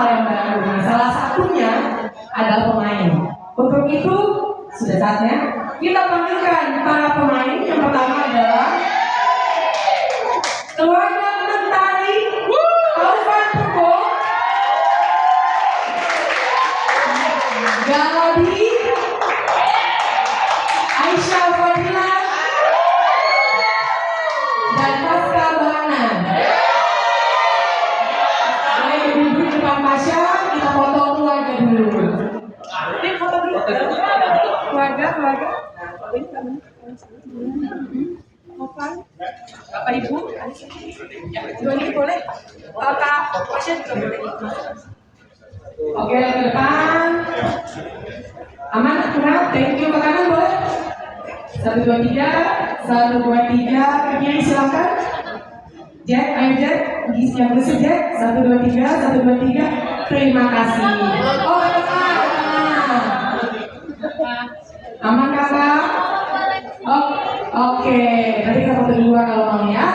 hal yang baru. Nah, salah satunya adalah pemain. Untuk itu sudah saatnya kita panggilkan para pemain. Yang pertama adalah keluarga Mentari Taufan Purbo, Galabi Aisyah Fadila, dan Pasca Bahanan. Mulai duduk depan Pasha, kita foto keluarga dulu. Ini foto dulu. Keluarga. Ovan, Bapak Ibu, Doni boleh, Kak Pasha juga boleh. Oke, ke depan. Aman, kurang, thank you. Ke kanan boleh. 1, 2, 3, 1, 2, 3, kakinya silakan. Jack, ayo Jack, yang bersih Jack. 1, 2, 3, 1, 2, 3. Terima kasih. Oh, aman kakak. Oh, oke. Nanti kita foto dua kalau mau ya.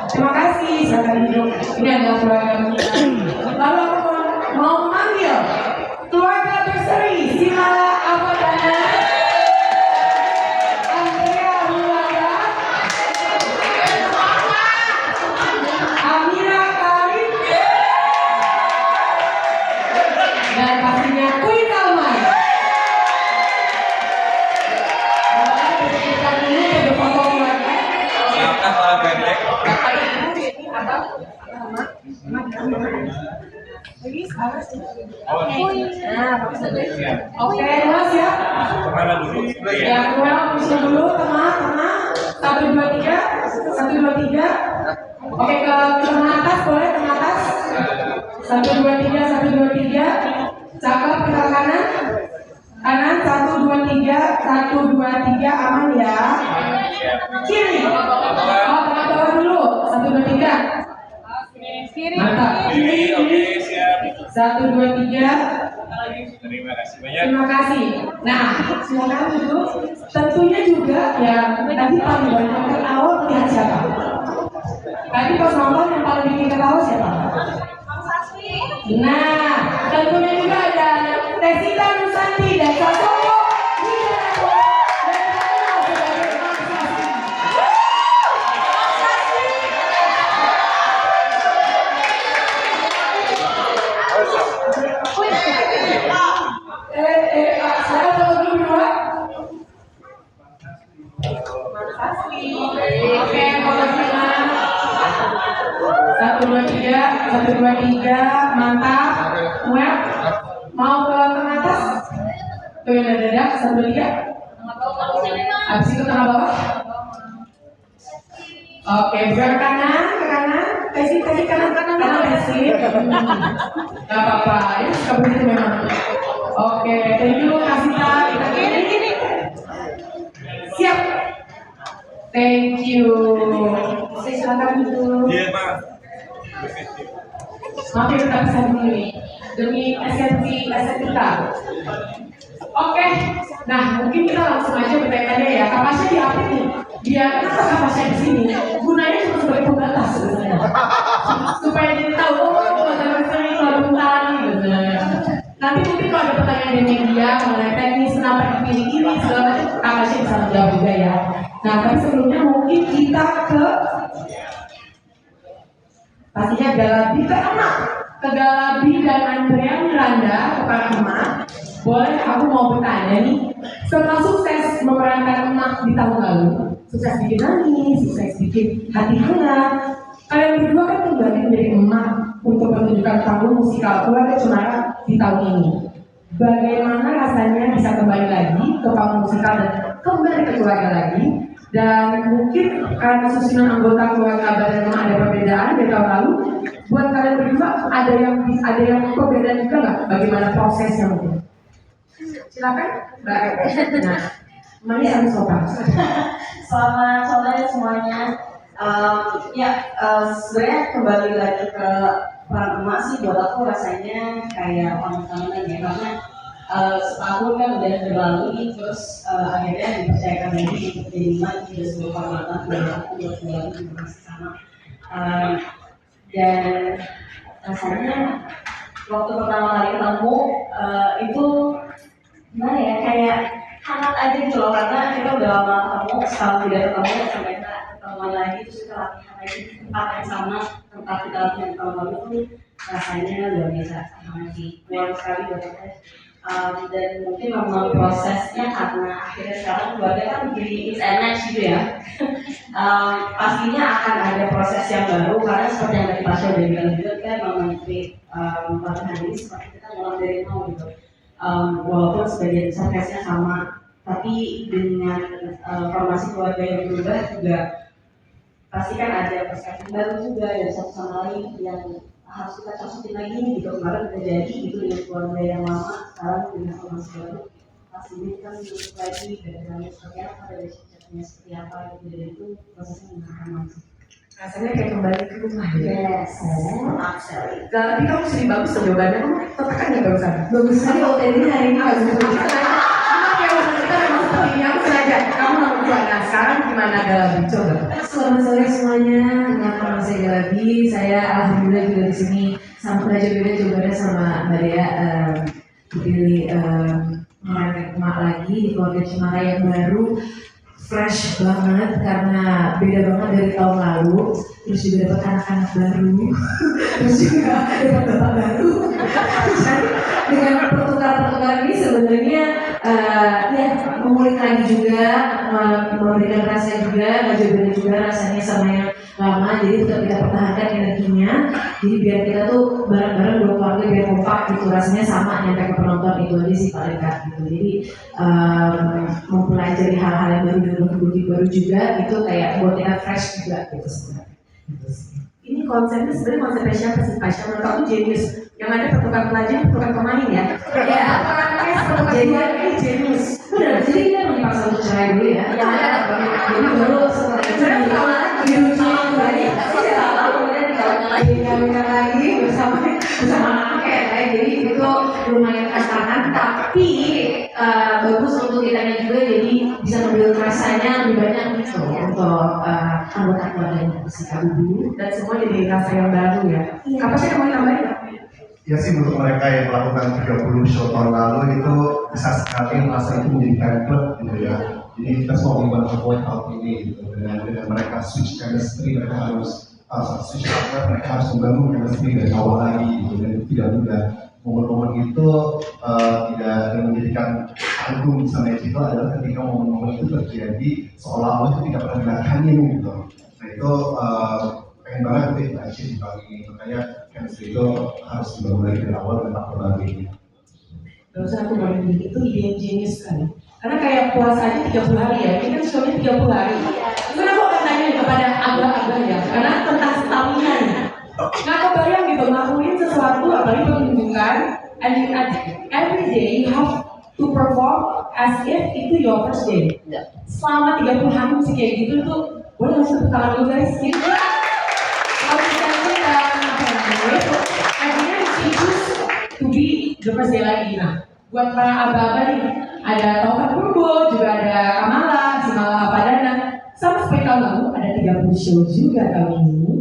Terima kasih. Silakan duduk. Ini adalah keluarga kita. Lalu aku mau memanggil keluarga berseri Simala Avodana, Andrea Ruwanda, Amira Karim, dan pastinya Queen Salman. Kita dulu untuk foto keluarga. Silakan para pendek. Bapak Ibu ini abang, Oke, dua siap. Kemana dulu? Ya, kedua position dulu, tengah. 1, 2, 3, 1, 2, 3. Oke, ke tengah atas boleh, tengah atas. 1, 2, 3, 1, 2, 3. Cakep, kita ke kanan. Kanan, 1, 2, 3, 1, 2, 3, aman ya. Kiri. Oh, tengah bawah dulu. 1, 2, 3. Mantap. Kiri, oke, siap. 1, 2, 3. Terima kasih banyak. Terima kasih. Nah, silakan duduk. Tentunya juga ya tadi paling banyak ketawa melihat siapa? Tadi pas nonton yang paling bikin ketawa siapa? Nah, tentunya juga ada Tesita Nusanti dan Sasoyo Wijanto dan terkenal sebagai Mang Sasi. Saya foto dulu berdua. Oke, foto semua. 1, 2, 3, 1, 2, 3, mantap. Well, mau ke tengah atas? Tuh yang dadak, 1, 2, 3. Habis itu tengah bawah. Oke, biar kanan, ke kanan. Tesi kanan, Tesi. Gak apa-apa, ini suka begitu memang. Oke, thank you, Kasita. Ini. Siap. Thank you. Saya silakan dulu. Iya, Pak. Maaf ya, kita bisa dulu demi esensi kita. Oke, nah mungkin kita langsung aja bertanya ya. Kapasnya di apa nih? Biar kenapa kapasnya di sini? Gunanya cuma sebagai pembatas sebenarnya. Supaya jadi tahu, pembatas sering lalu tadi gitu. Nanti mungkin kalau ada pertanyaan dari media mengenai teknis kenapa dipilih ini segala macam, kapasnya bisa menjawab juga ya. Nah, tapi sebelumnya mungkin kita ke pastinya Galabi ke emak, ke Galabi dan Andrea Miranda kepada emak. Boleh aku mau bertanya nih, setelah sukses memerankan emak di tahun lalu, sukses bikin nangis, sukses bikin hati hangat, kalian berdua kan kembali menjadi emak untuk menunjukkan panggung musikal keluarga Cemara di tahun ini. Bagaimana rasanya bisa kembali lagi ke panggung musikal dan kembali ke keluarga lagi? Dan mungkin karena susunan anggota keluarga Abah dan Mama ada perbedaan dari tahun lalu, buat kalian berdua ada yang perbedaan juga nggak? Bagaimana prosesnya mungkin? Silakan, Mbak. Nah, Mari sama sopan. Selamat sore semuanya. Sebenarnya kembali lagi ke peran emak sih buat aku rasanya kayak pengalaman ya, karena setahun kan udah berlalu, terus akhirnya dipercayakan lagi untuk jadi emak di sebuah kehormatan dan aku buat berlalu juga masih sama. Dan rasanya waktu pertama kali ketemu itu gimana ya, kayak hangat aja gitu loh, karena kita udah lama ketemu, setahun tidak ketemu sampai kita ketemuan lagi, terus kita latihan lagi di tempat yang sama, tempat kita latihan tahun lalu tuh rasanya luar biasa, masih luar sekali buat aku. Dan mungkin memang prosesnya karena akhirnya sekarang keluarga kan jadi mix and match gitu ya. Pastinya akan ada proses yang baru karena seperti yang tadi Pasha udah bilang juga, kan memang pelatihan ini seperti kita mulai dari nol gitu. Walaupun sebagian besar tesnya sama, tapi dengan formasi keluarga yang berubah juga pasti kan ada perspektif baru juga dari satu sama lain yang harus kita cocokin lagi nih gitu. Kemarin udah jadi gitu dengan keluarga yang lama, sekarang dengan formasi baru pastinya kita harus lagi dari seperti apa, dari relationship-nya seperti apa gitu, dan itu prosesnya menyenangkan banget. Rasanya kayak kembali ke rumah ya. Yes, Absolutely. Tapi kamu sering bagus tuh jawabannya, kamu tekan nggak barusan? bagus sekali OTD hari ini nggak bisa. Cuma kayak barusan kita memang seperti ini, aku sengaja. Kamu mau coba. Nah sekarang gimana Galabi? Coba. Selamat sore semuanya, nama saya Galabi. Saya alhamdulillah juga di sini sama pelajar beda juga sama Mbak Dea dipilih mengangkat emak lagi di keluarga Cemara yang baru, fresh banget karena beda banget dari tahun lalu. Terus juga dapat anak-anak baru, terus juga dapat bapak baru. Dengan pertukaran ini sebenarnya ya mengulik lagi juga, memberikan rasa juga, ngajarin juga rasanya sama yang lama. Jadi tetap kita pertahankan energinya. Jadi biar kita tuh bareng-bareng dua keluarga biar kompak gitu, rasanya sama nyampe ke penonton, itu aja sih paling nggak gitu. Jadi mempelajari hal-hal yang baru dan teknologi baru juga itu kayak buat kita fresh juga gitu sebenarnya. Ini konsepnya sebenarnya konsepnya siapa sih Pasha? Menurut aku genius. Yang ada pertukaran pelajar, pertukaran pemain ya. Ya, pertukaran case, pertukaran pemain ini genius. Benar, jadi kita memang dipaksa untuk cerai dulu ya. Jadi baru setelah itu dikawinkan lagi bersama anak kayak jadi itu lumayan tantangan, tapi bagus untuk kita juga, jadi bisa mengambil rasanya lebih banyak gitu untuk anggota keluarganya si Kabu Dan semua jadi rasa yang baru ya. Apa sih yang mau tambahin? Ya sih, untuk mereka yang melakukan 30 show tahun lalu itu bisa sekali merasa itu menjadi template gitu ya. Jadi kita semua ingin avoid hal ini gitu. Dengan mereka switch chemistry, mereka harus switch partner, mereka harus membangun chemistry dari awal lagi gitu. Dan itu tidak mudah. Momen-momen itu tidak menjadikan anggung sama itu adalah ketika momen-momen itu terjadi seolah-olah itu tidak pernah dilakukannya gitu. Nah itu pengen banget itu interaksi di pagi ini, makanya chemistry itu harus dibangun lagi dari awal dan tak berbagi ini. Gak usah aku boleh bilang, itu ide yang genius sekali. Karena kayak puasa aja 30 hari ya, ini kan suaminya 30 hari. Itu aku akan tanya kepada abah-abah ya, karena tentang stamina nih. Nggak kebayang gitu, ngelakuin sesuatu, apalagi menunjukkan, and every day you have to perform as if itu your first day. Selama 30 hari mesti kayak gitu tuh, boleh langsung tepuk tangan dulu guys, gitu. Kalau misalnya akhirnya she choose to be the first day lagi. Nah, buat para abah-abah nih, ada Taufan Purbo, juga ada Kamala, si Mala Padana. Sama seperti tahun lalu, ada 30 show juga tahun ini,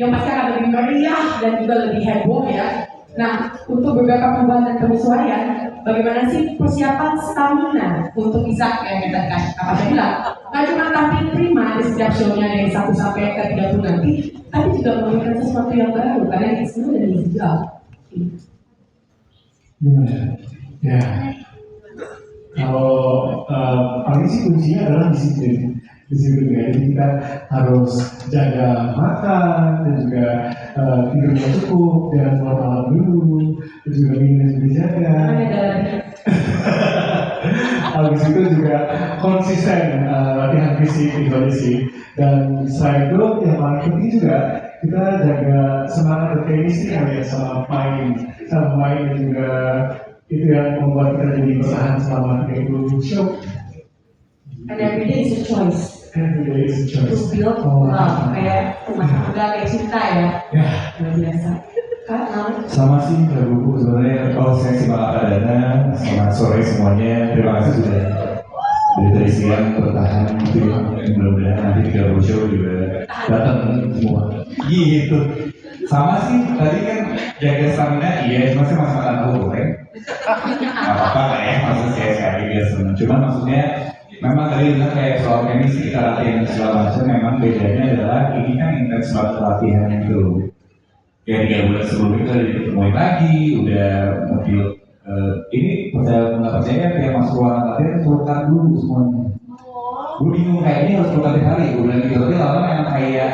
yang pasti akan lebih meriah dan juga lebih heboh ya. Nah, untuk beberapa perubahan dan penyesuaian, bagaimana sih persiapan stamina untuk bisa yang kita kasih apa saya bilang, nggak cuma tampil prima di setiap show-nya dari 1 sampai ke 30 nanti, tapi juga memberikan sesuatu yang baru karena itu semua dari digital. Gimana? Ya, kalau paling sih kuncinya adalah disiplin. Disiplin ya, jadi kita harus jaga makan dan juga tidurnya cukup, jangan keluar malam dulu, dan juga minum juga dijaga. Habis itu juga konsisten latihan fisik itu aja sih. Dan selain itu yang paling penting juga kita jaga semangat bertenis ya sama main dan juga itu yang membuat kita jadi bertahan selama 30 show. And every day is a choice. Every day is a choice. To build love, kayak rumah tangga, kayak cinta ya. Ya. Luar biasa. Kak, Sama sih, Mbak Buku sebenarnya. Saya Simak Adana, selamat sore semuanya. Terima kasih sudah dari tadi siang bertahan gitu ya. Mudah-mudahan nanti 30 show juga datang semua. Gitu. Sama sih, tadi kan jaga stamina iya, cuma saya masih makan tahu goreng. Gak apa-apa lah ya, maksud saya sekali biasa. Cuma maksudnya, memang tadi bilang kayak soal chemistry kita latihan dan segala macam, memang bedanya adalah ini kan intens banget latihan itu. Kayak 3 bulan sebelumnya kita udah ditemuin lagi, udah mobil ini percaya nggak percaya kayak masuk ruangan latihan pelukan dulu semuanya. Gue bingung kayak ini harus pelukan tiap hari, gue bilang gitu, tapi lama memang kayak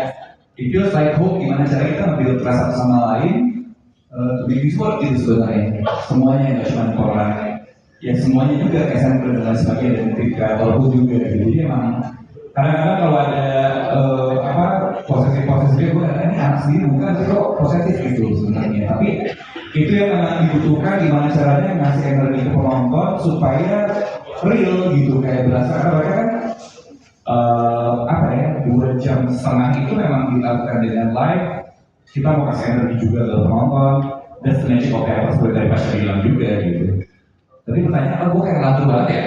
it feels like home, gimana cara kita ngambil trust satu sama lain to be sport gitu sebenarnya. Semuanya nggak cuma orang, ya semuanya juga kayak saya dan sebagainya dan ketika walaupun juga gitu. Jadi emang kadang-kadang kalau ada posesif gue kadang ini anak sendiri bukan kok posesif gitu sebenarnya, tapi itu yang memang dibutuhkan gimana caranya ngasih energi ke penonton supaya real gitu, kayak berasa karena mereka kan 2,5 jam itu memang dilakukan dengan live, kita mau kasih energi juga ke penonton dan sebenarnya kok kayak apa seperti tadi Pasha bilang juga gitu. Tapi pertanyaan, gue kayak lantur banget ya?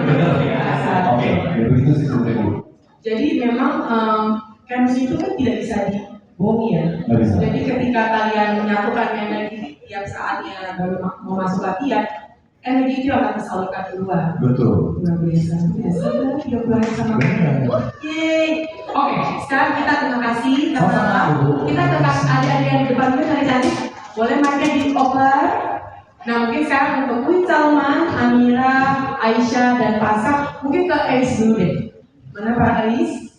Bener ya? Oke, itu sih sebenarnya. Jadi memang chemistry itu kan tidak bisa dibohongi ya. Nggak bisa. Jadi ketika kalian menyatukan energi tiap saatnya baru mau masuk latihan, energi itu akan tersalurkan keluar. Betul. Luar biasa. Tiga bulan sama. Yeay. Oke, sekarang kita terima kasih teman-teman. Kita ke adik-adik yang di depan dulu dari cantik. Boleh mic-nya dioper. Nah mungkin sekarang untuk Queen Salman, Amira, Aisyah, dan Pasha, mungkin ke Ais dulu deh. Mana Pak Ais?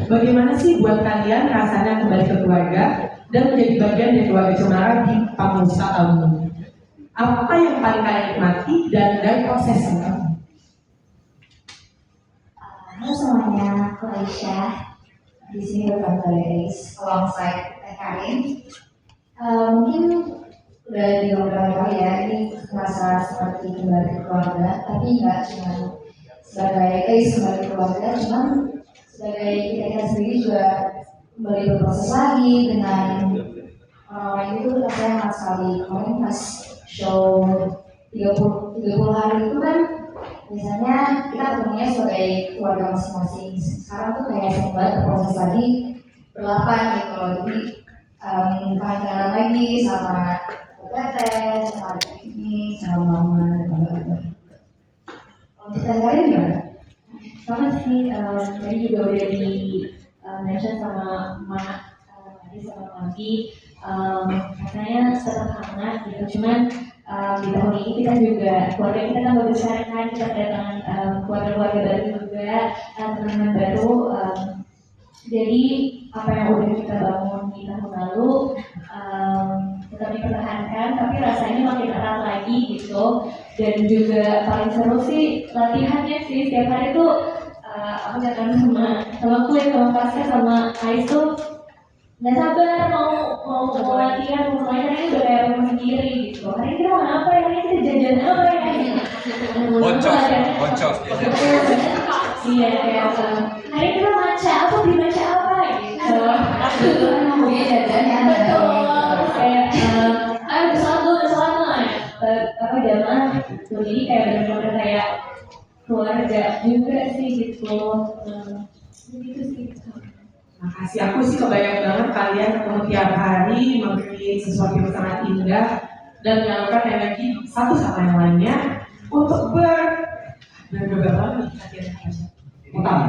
Bagaimana sih buat kalian rasanya kembali ke keluarga dan menjadi bagian dari keluarga Cemara di panggung wisata tahun ini? Apa yang paling kalian nikmati dan dari prosesnya? Halo semuanya, aku Aisyah. Di sini bersama Ais, alongside Teh Karin. Mungkin udah di beberapa kali ya, ini merasa seperti kembali ke keluarga, tapi nggak cuma sebagai Ais kembali ke keluarga, cuma sebagai kita sendiri juga kembali berproses lagi dengan orang itu rasanya sangat sekali. Kemarin pas show 30 hari itu kan biasanya kita ketemunya sebagai keluarga masing-masing. Sekarang tuh kayak sempat berproses lagi berlapan gitu loh. Jadi kangen lagi sama teteh, sama adik ini, sama mama dan bapa. Untuk kalian gimana? Sama sih, tadi juga udah di mention sama Mak, tadi sama Maki, katanya tetap hangat gitu. Cuman di tahun ini kita juga, keluarga kita kan besar kan, kita kedatangan keluarga-keluarga baru juga, teman-teman baru. Jadi apa yang udah kita bangun di tahun lalu tetap dipertahankan, tapi rasanya makin erat lagi gitu. Dan juga paling seru sih latihannya sih, setiap hari tuh aku jalan sama Queen, sama Pasha, sama Ais tuh nggak sabar mau latihan, mau main. Ini udah kayak rumah sendiri gitu. Hari ini kita mau apa ya? Hari ini kita jajan apa ya? Bocor. Iya, kayak hari ini kita maca apa, beli maca apa gitu. Mau dia jajan ya. Betul. Kayak ayo bersatu apa jamaah. Jadi kayak benar-benar kayak keluarga juga sih gitu. Gitu sih. Makasih, aku sih kebayang banget kalian ketemu tiap hari, memberi sesuatu yang sangat indah dan menyalurkan energi satu sama yang lainnya untuk berapa nih latihan utama.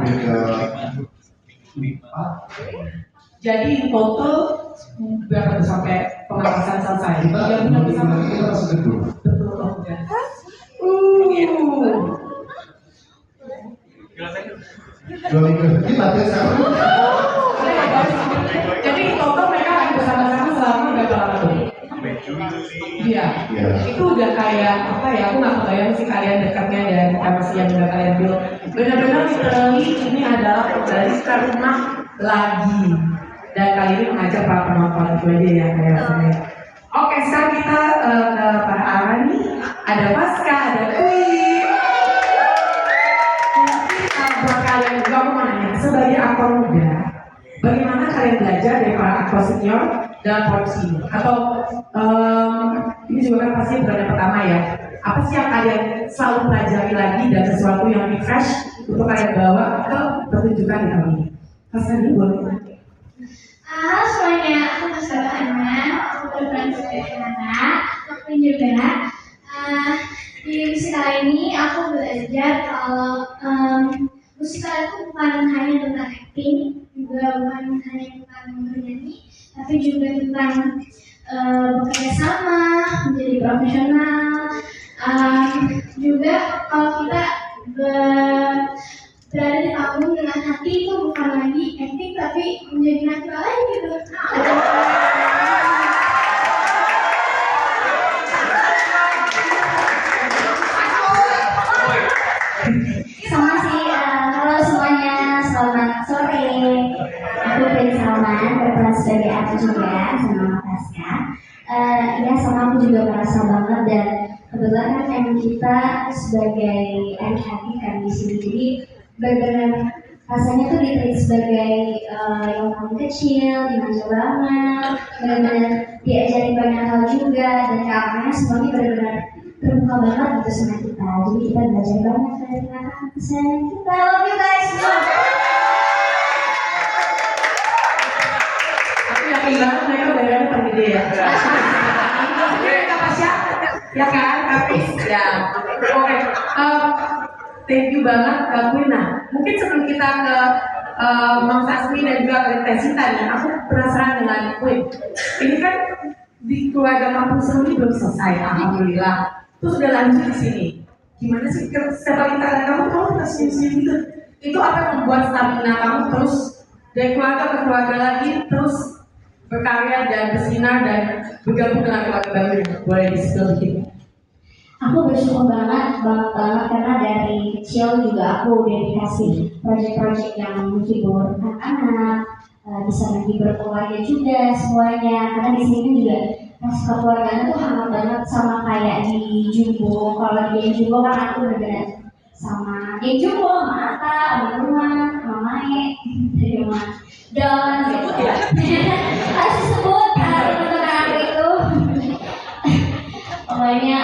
Jadi total berapa tuh sampai pemanasan selesai? 3 bulan bersama. Betul, udah. Ini latihan siapa? Jadi total mereka akan bersama-sama selama berapa lama tuh? Iya. Itu udah kayak apa ya? Aku nggak kebayang sih kalian dekatnya dan masih yang udah kalian build. Benar-benar literally ini adalah kembali ke rumah lagi. Dan kali ini mengajak para penonton itu aja ya kayak rasanya. Oke, sekarang kita ke para arah nih. Ada Pasca, ada Queen. Buat kalian juga aku mau nanya, sebagai aktor muda, bagaimana kalian belajar dari para aktor senior dalam produksi ini? Atau ini juga kan pasti bukan yang pertama ya. Apa sih yang kalian selalu pelajari lagi dan sesuatu yang refresh untuk kalian bawa ke pertunjukan di tahun ini? Pasca ini boleh. Halo semuanya, aku Mas Hana, aku berperan sebagai anak, tapi juga di musikal ini aku belajar kalau musikal itu bukan hanya tentang acting, juga bukan hanya tentang bernyanyi, tapi juga tentang bekerja sama, menjadi profesional. Juga kalau kita berada di panggung dengan hati itu bukan lagi acting tapi menjadi natural aja gitu. Sama sih, halo semuanya, selamat sore. Aku Prince Salman, berperan sebagai aku juga sama Taska. Ya sama aku juga merasa banget dan kebetulan kan emang kita sebagai adik-adik kan di sini, jadi benar-benar rasanya tuh ditreat sebagai yang paling kecil, dimanja banget, benar-benar diajarin banyak hal juga dan kamarnya semuanya benar-benar terbuka banget gitu sama kita. Jadi kita belajar banyak dari kakak kesayangan kita. Love you guys. Aku yakin banget mereka bayarannya paling gede ya. Mereka pasti ya kan, Kapis ya. Oke, thank you banget Kak Queen. Mungkin sebelum kita ke Mang Sasmi dan juga ke Tesita nih, aku penasaran dengan Queen. Ini kan di keluarga kampung seru ini belum selesai, alhamdulillah. Terus udah lanjut di sini. Gimana sih setiap kali kita lihat kamu masih gitu? Itu apa yang membuat stamina kamu terus dari keluarga ke keluarga lagi terus berkarya dan bersinar dan bergabung dengan keluarga baru? Boleh di-spill dikit? Aku bersyukur banget karena dari kecil juga aku udah dikasih proyek-proyek yang menghibur anak-anak, bisa menghibur keluarga juga semuanya. Karena di sini juga pas keluarganya tuh hangat banget sama kayak di Jumbo. Kalau di Jumbo kan aku bener-bener sama di Jumbo, sama Ata, sama Ruman, sama Mae, dari rumah Don. Harus disebut teman-teman aku itu. Pokoknya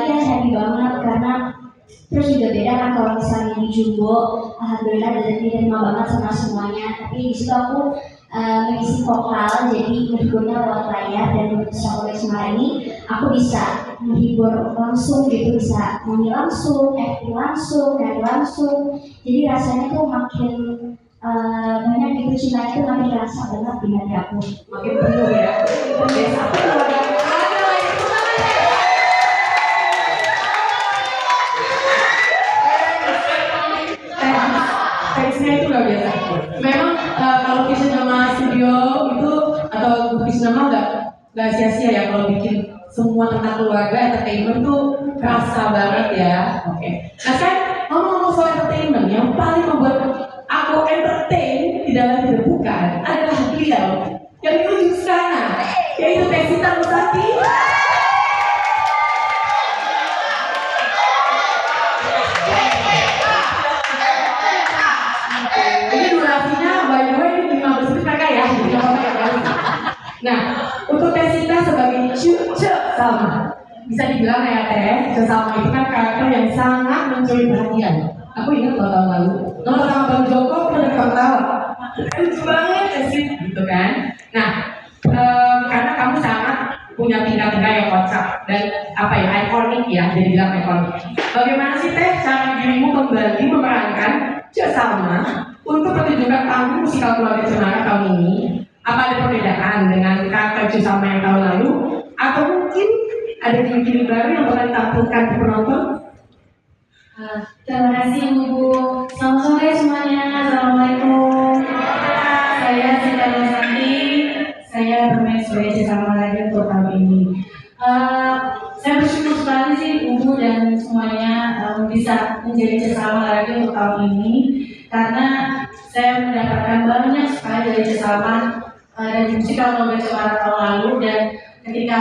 iya happy banget karena terus juga beda kan kalau misalnya di Jumbo, alhamdulillah dan diterima banget sama semuanya. Tapi di situ aku mengisi vokal, jadi menghiburnya lewat layar dan bersama oleh semua ini aku bisa menghibur langsung gitu, bisa nyanyi langsung, acting langsung, nyanyi langsung. Jadi rasanya tuh makin banyak gitu cinta itu makin terasa banget di hati aku. Makin penuh ya. Biasa aku keluarga. Teksnya itu luar biasa. Memang kalau Vision nama studio itu atau Vision nama nggak sia-sia ya kalau bikin semua tentang keluarga entertainment tuh kerasa banget ya. Oke. Nah kan ngomong-ngomong soal entertainment yang paling membuat aku entertain tidak lain tidak bukan adalah beliau yang di ujung sana yaitu Tesita Musati. Ini durasinya by the way ini 15 menit kakak ya. Nah, untuk Tesita sebagai cucu Salma, bisa dibilang ya Teh, cucu Salma itu kan karakter yang sangat mencuri perhatian. Aku ingat tahun lalu, nonton sama Bang Joko, aku udah ketawa. Lucu banget ya sih, gitu kan. Nah, karena kamu sangat punya tingkah-tingkah yang kocak dan apa ya, ikonik ya, jadi bilang ikonik. Bagaimana sih Teh cara dirimu kembali memerankan cucu Salma untuk pertunjukan panggung musikal keluarga Cemara tahun ini? Apa ada perbedaan dengan karakter cucu Salma yang tahun lalu? Atau mungkin ada gimmick baru yang bakal ditampilkan ke penonton? Terima kasih Ibu. Selamat sore semuanya. Assalamualaikum. Saya Sita Rosanti. Saya bermain sebagai Cucu Salma lagi untuk tahun ini. Saya bersyukur sekali sih Ibu dan semuanya bisa menjadi Cucu Salma lagi untuk tahun ini karena saya mendapatkan banyak sekali dari Cucu Salma dari musikal keluarga Cemara tahun lalu dan ketika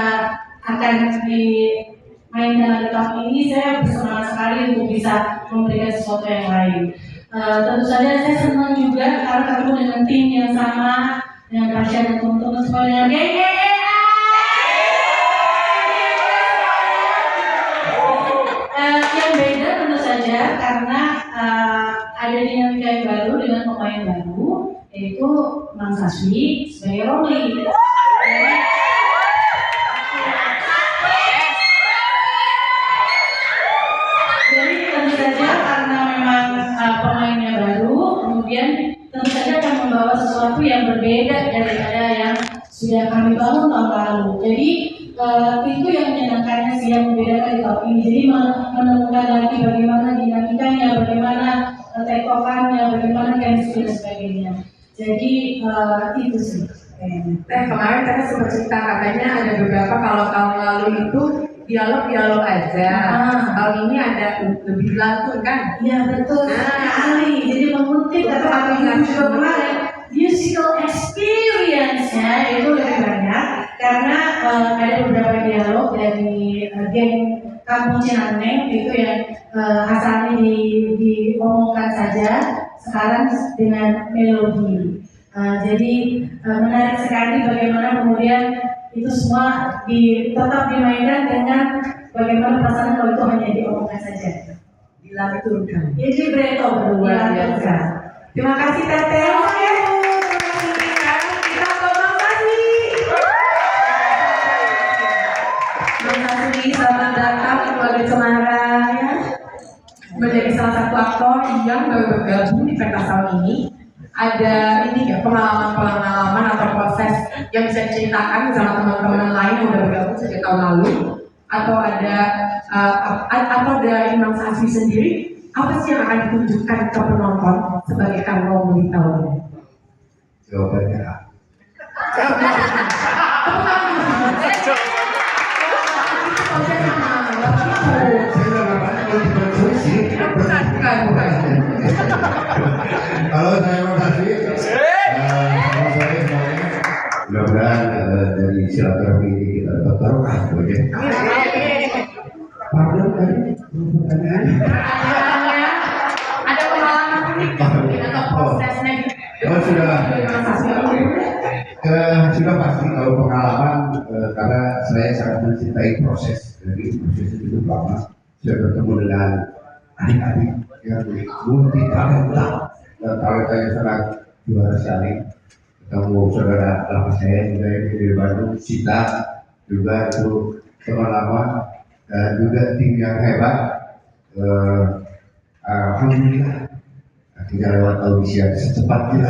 akan dimainkan di tahun ini saya bersemangat sekali untuk bisa memberikan sesuatu yang lain. Tentu saja saya senang juga karena ketemu dengan tim yang sama dengan Tasya dan teman-teman semuanya. Yang beda tentu saja karena ada dinamika yang baru dengan pemain baru yaitu Mang Sasmi sebagai sebagai Romli. Jadi tentu saja karena memang pemainnya baru, kemudian tentu saja akan membawa sesuatu yang berbeda daripada yang sudah kami bangun tahun lalu. Jadi itu yang menyenangkannya sih, yang membedakan di tahun ini. Jadi menemukan lagi bagaimana dinamikanya, bagaimana tektokannya, bagaimana chemistry dan sebagainya. Jadi itu sih. Kemarin tadi sempat cerita katanya ada beberapa, kalau tahun lalu itu dialog aja. Tahun ini ada lebih lantur kan? Iya betul sekali. Jadi mengutip kata-kata yang juga kemarin, musical experience-nya itu lebih banyak karena ada beberapa dialog dari geng Kampung Cinaneng itu yang asalnya diomongkan saja, sekarang dengan melodi. Jadi menarik sekali bagaimana kemudian itu semua tetap dimainkan dengan bagaimana perasaan kalau itu hanya diomongkan saja. Dilanturkan. Jadi Breto Luar biasa. Terima kasih Teteh. Kita ke Bang Sasmi. Bang Sasmi, selamat datang di keluarga Cemara ya. Menjadi salah satu aktor yang baru bergabung di pentas tahun ini. Ada ini ya, pengalaman atau proses yang bisa diceritakan sama teman-teman lain yang udah bergabung sejak tahun lalu, atau ada dari Bang Sasmi sendiri, apa sih yang akan ditunjukkan ke penonton sebagai Kang Romli tahun ini? Jawabannya A. Bukan. Halo, saya Mas Asfi. Selamat sore semuanya. Mudah-mudahan dari silaturahmi ini kita dapat barokah. Pardon tadi pertanyaan. Ada pengalaman unik mungkin atau prosesnya sudah pasti kalau pengalaman karena saya sangat mencintai proses, jadi proses itu cukup lama. Saya bertemu dengan adik-adik yang multi talenta dan talentanya sangat luar sekali. Ketemu saudara lama saya juga yang dari Bandung, Sita juga itu teman lama, dan juga tim yang hebat. Alhamdulillah tinggal lewat audisi yang secepatnya.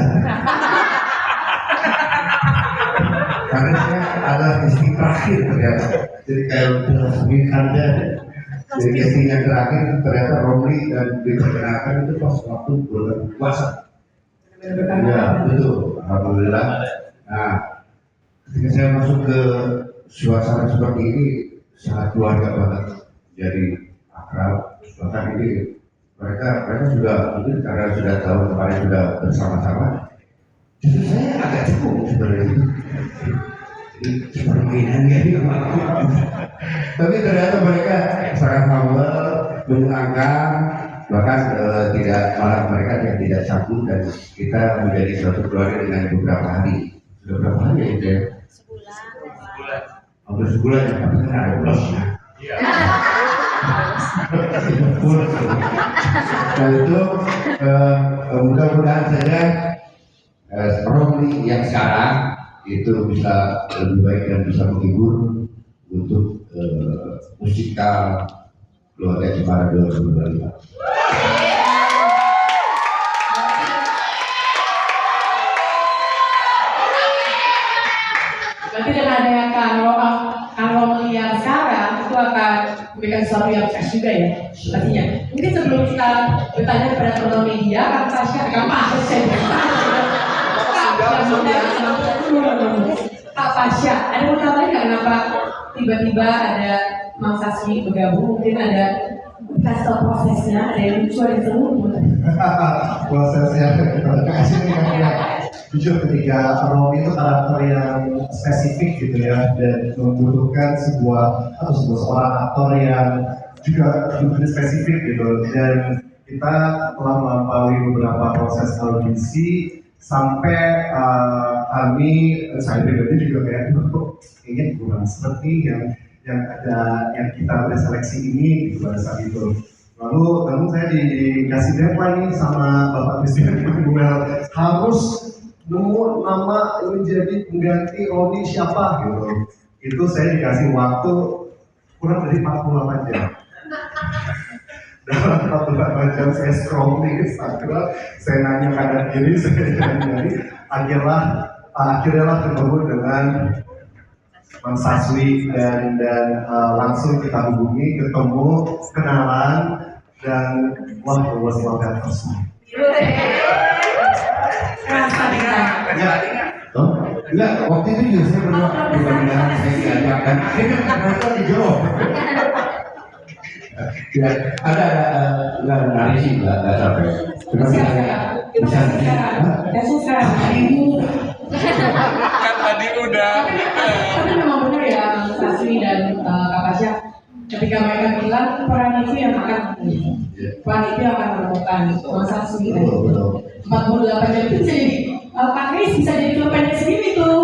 Karena saya adalah istri terakhir ternyata, jadi kayak udah semingkanda. Jadi casting yang terakhir ternyata Romli dan diperkenalkan itu pas waktu bulan puasa. Ya betul, alhamdulillah. Nah, ketika saya masuk ke suasana seperti ini sangat keluarga banget, jadi akrab. Bahkan ini mereka sudah mungkin karena sudah tahu kemarin sudah bersama-sama. Jadi saya agak cukup sebenarnya. Jadi permainannya ini tapi ternyata mereka sangat humble, menyenangkan, bahkan malah mereka yang tidak cabut, dan kita menjadi suatu keluarga dengan beberapa hari. Sudah berapa hari ya itu ya? Sebulan. Hampir sebulan ya, tapi kan ada plusnya. Iya. Dan itu mudah-mudahan saja Romli yang sekarang itu bisa lebih baik dan bisa menghibur untuk musikal keluarga Cemara 2025. Berarti dengan adanya Kang Romli yang sekarang itu akan memberikan sesuatu yang fresh juga ya pastinya. Mungkin sebelum kita bertanya kepada teman media, Kang Tasya, Pak Pasya, ada mau tambahin nggak kenapa tiba-tiba ada Mang Sasmi bergabung? Mungkin ada kasih prosesnya, ada yang lucu, ada yang seru. Prosesnya terima kasih nih. Jujur ketika Romli itu karakter yang spesifik gitu ya, dan membutuhkan seorang aktor yang juga spesifik gitu, dan kita telah melampaui beberapa proses audisi sampai kami, saya pribadi juga kayak kayaknya kurang seperti yang ada yang kita udah seleksi ini gitu pada saat itu. Lalu saya dikasih deadline nih sama Bapak Presiden Ibu Mel, harus nemu nama menjadi pengganti Roni siapa gitu. Itu saya dikasih waktu kurang dari 48 jam. Dalam 48 jam saya scrolling Instagram, saya nanya kanan kiri, saya nanya akhirnya ketemu dengan Mas Saswi dan langsung kita hubungi, ketemu, kenalan, dan wah, it was love at first sight. Enggak, waktu itu juga saya berdua bilang saya diajak dan akhirnya mereka dijawab. Ya, ada nggak menarik sih, nggak capek. Cuma bisa Hari ini. Kan tadi udah. Tapi memang benar ya Mas Saswi dan Kak Pasha, ketika mereka bilang peran itu yang akan peran itu yang akan menemukan Mas Saswi dan 48 jam itu bisa jadi Pak Kris bisa jadi film pendek sendiri tuh,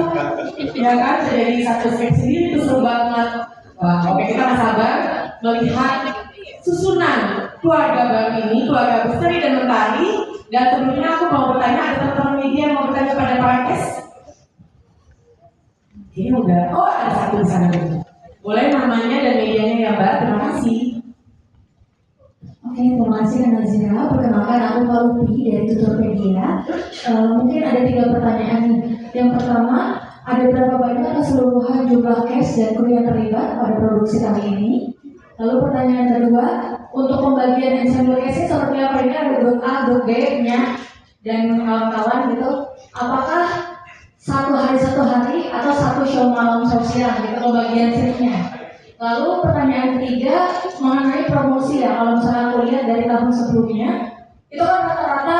ya kan, bisa jadi satu skrip sendiri tuh, seru banget. Wah, oke, kita nggak sabar melihat susunan keluarga baru ini, keluarga Bestari dan Mentari. Dan sebelumnya aku mau bertanya, ada teman-teman media yang mau bertanya pada Pak Kes? Ini udah, oh ada satu di sana dulu. Boleh namanya dan medianya ya Mbak, terima kasih. Oke, terima kasih Kak Nazira. Perkenalkan aku Pak Upi dari Tutorpedia. Mungkin ada 3 pertanyaan nih. Yang pertama, ada berapa banyak keseluruhan jumlah case dan kru yang terlibat pada produksi kali ini? Lalu pertanyaan kedua, untuk pembagian ensemble case seperti apa ini? Ada grup A, grup B-nya dan kawan-kawan gitu. Apakah satu hari atau satu show malam sosial gitu pembagian scene-nya? Lalu pertanyaan ketiga mengenai promosi ya, kalau misalnya aku lihat dari tahun sebelumnya itu kan rata-rata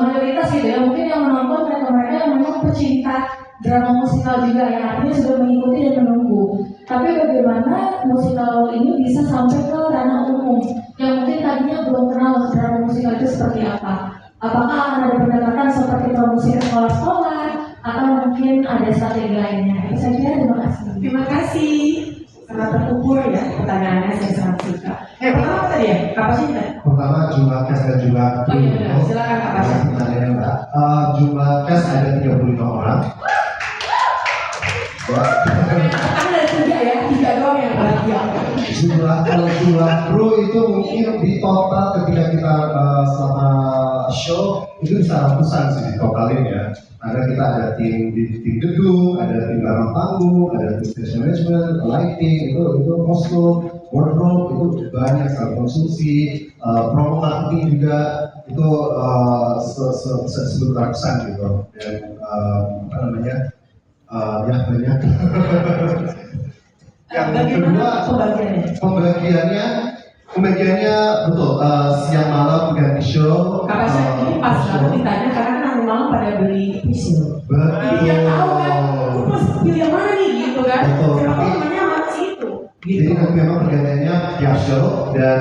mayoritas gitu ya, mungkin yang menonton mereka yang memang pecinta drama musikal juga yang artinya sudah mengikuti dan menunggu. Tapi bagaimana musikal ini bisa sampai ke ranah umum yang mungkin tadinya belum kenal drama musikal itu seperti apa? Apakah akan ada pendekatan seperti promosi ke sekolah-sekolah atau mungkin ada strategi lainnya? Itu saja, terima kasih. Terima kasih. Sangat terukur ya pertanyaannya, saya sangat suka. Pertama apa tadi ya? Apa sih Mbak? Pertama jumlah cast dan jumlah Oh iya benar, silakan Kak Pasha. Pertanyaannya Mbak, jumlah cast ada 35 orang. Kan ada 3 ya, 3 doang yang bahagia. Kalau jumlah kru itu mungkin di total ketika kita selama show itu bisa ratusan sih ditotalin ya. Karena kita ada tim di gedung, ada tim belakang panggung, ada tim stage management, lighting, itu kostum, wardrobe, itu banyak sekali konsumsi, promo marketing juga itu sebelum ratusan gitu. Dan apa namanya, ya banyak. Yang kedua pembagiannya betul, siang malam ganti show. Kak Pasha ini pas aku ditanya karena kan hari malam pada beli tisu. Betul. Dia tahu kan, terus pilih yang mana nih gitu kan? Betul. Kenapa namanya masih itu? Jadi memang pergantiannya via show dan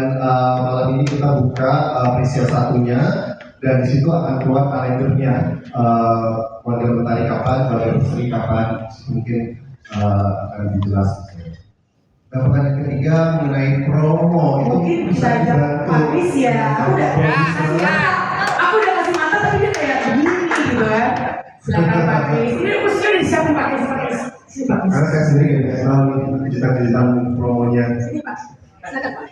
malam ini kita buka presial satunya dan di situ akan keluar kalendernya warga Mentari kapan, warga Bestari kapan, mungkin akan dijelaskan. Dan pertanyaan ketiga mengenai promo itu Mungkin bisa ajak Pak Kris ya. Aku udah kasih mata tapi dia kayak begini gitu kan. Silakan Pak Kris. Ini khususnya disiapin Pak Kris. Sini Pak Kris. karena saya sendiri nggak tahu digital promonya. Sini Pak. Silakan Pak.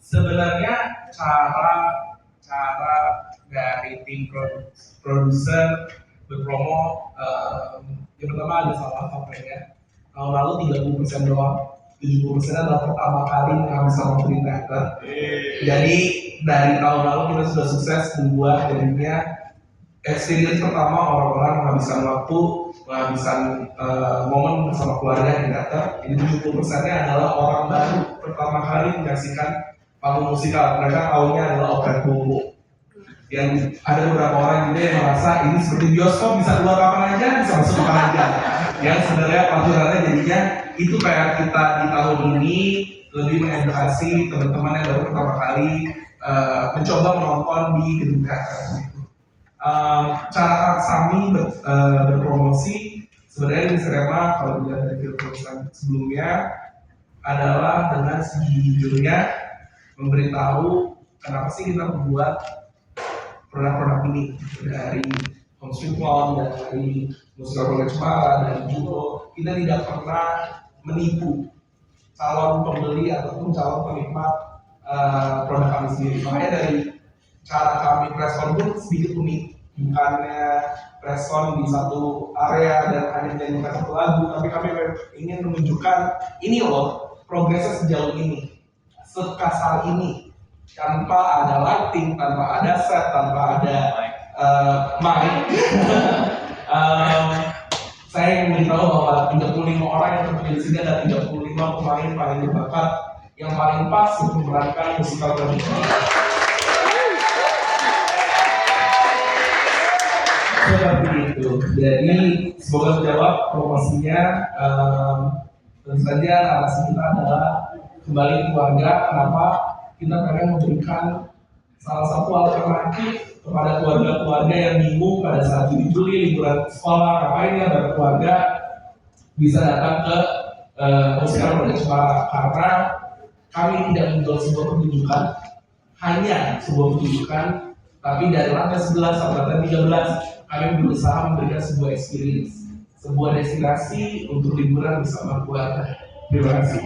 Sebenarnya cara dari tim produser berpromo yang pertama ada salah satunya. Tahun lalu 30% doang, 70% adalah pertama kali kami sama Free Theater. Jadi dari tahun lalu kita sudah sukses membuat jadinya experience pertama orang-orang menghabiskan waktu, menghabiskan momen bersama keluarga di teater. Jadi 70%-nya adalah orang baru pertama kali menyaksikan panggung musikal. Mereka tahunya adalah opera bumbu. Yang ada beberapa orang juga yang merasa ini seperti bioskop, bisa keluar kapan aja, bisa masuk kapan aja. Yang sebenarnya pelajarannya jadinya itu kayak kita di tahun ini lebih mengedukasi teman-teman yang baru pertama kali mencoba menonton di gedung teater. Cara kami berpromosi sebenarnya di Serema kalau dilihat dari film sebelumnya adalah dengan sejujurnya memberitahu kenapa sih kita membuat produk-produk ini, dari Home Sweet Home, dari Musikal Produk Cemara, dari Jugo. Kita tidak pernah menipu calon pembeli ataupun calon penikmat produk kami sendiri. Makanya dari cara kami respon pun sedikit unik, bukannya respon di satu area dan hanya menyanyikan satu lagu, tapi kami ingin menunjukkan ini loh progresnya sejauh ini, sekasar ini, tanpa ada lighting, tanpa ada set, tanpa ada mic. Saya ingin memberitahu bahwa 35 orang yang terpilih di sini ada 35 pemain paling berbakat yang paling pas untuk memerankan musikal tradisional. Seperti itu. Jadi semoga menjawab promosinya. Tentu saja narasi kita adalah kembali keluarga. Kenapa kita pengen memberikan salah satu alternatif kepada keluarga-keluarga yang bingung pada saat Juli liburan sekolah ngapain ya berkeluarga, bisa datang ke Musikal Produk Cemara, karena kami tidak menjual sebuah pertunjukan, hanya sebuah pertunjukan, tapi dari lantai 11 sampai lantai 13 kami berusaha memberikan sebuah experience, sebuah destinasi untuk liburan bersama keluarga. Terima kasih.